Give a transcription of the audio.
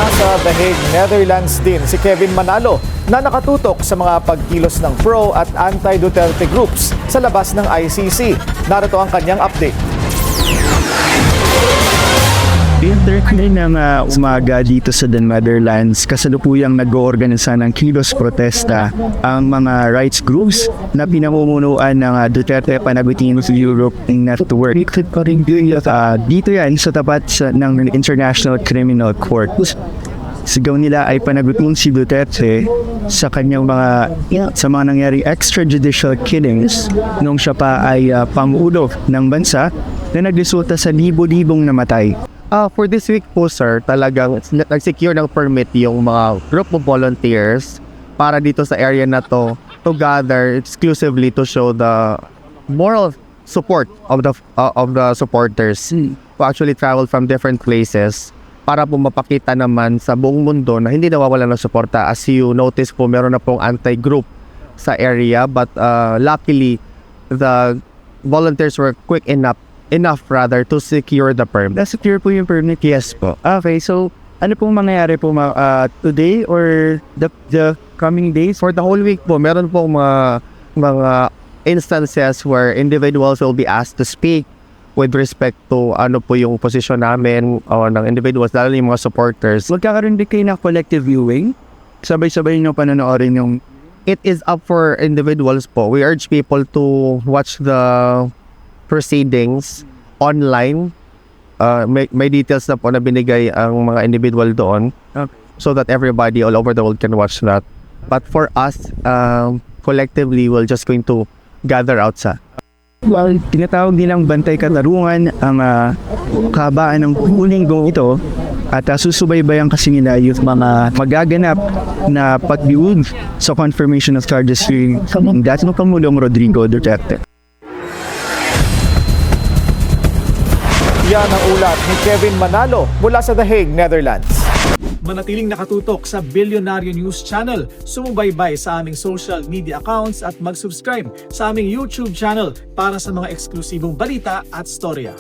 Nasa The Hague, Netherlands din si Kevin Manalo na nakatutok sa mga pagkilos ng pro at anti-Duterte groups sa labas ng ICC. Narito ang kanyang update. Thursday ng umaga dito sa The Netherlands, kasalukuyang nag-oorganisa ng kilos protesta ang mga rights groups na pinamumunuan ng Duterte Panagutinus Europe Network. Dito yan sa tapat ng International Criminal Court. Sigaw nila ay panagutin si Duterte sa kanyang sa mga nangyaring extrajudicial killings nung siya pa ay pangulo ng bansa na nagresulta sa libo-libong namatay. For this week po sir, talagang nag-secure ng permit yung mga group of volunteers para dito sa area na to gather exclusively to show the moral support of the supporters who actually travel from different places para po mapakita naman sa buong mundo na hindi nawawalan ng suporta. As you notice po, meron na pong anti-group sa area, but luckily the volunteers were quick enough to secure the permit. Na-secure po yung permit? Yes po. Okay, so ano pong mangyayari po today or the coming days? For the whole week po, meron pong mga instances where individuals will be asked to speak with respect to ano po yung posisyon namin o ng individuals, lalo yung mga supporters. Magkakaroon din kayo ng collective viewing? Sabay-sabay nyo panonoorin yung... It is up for individuals po. We urge people to watch the proceedings online. May details na po na binigay ang mga individual doon, so that everybody all over the world can watch that. But for us, collectively, we're just going to gather outside. Well, tinatawag nilang Bantay Katarungan ang kahabaan ng linggo ito at susubaybayan kasi nila yung mga magaganap na pagdiwog sa confirmation of charges hearing ng dating Pangulong Rodrigo Duterte. Yan ang ulat ni Kevin Manalo mula sa The Hague, Netherlands. Manatiling nakatutok sa Bilyonaryo News Channel, sumubaybay sa aming social media accounts at mag-subscribe sa aming YouTube channel para sa mga eksklusibong balita at storya.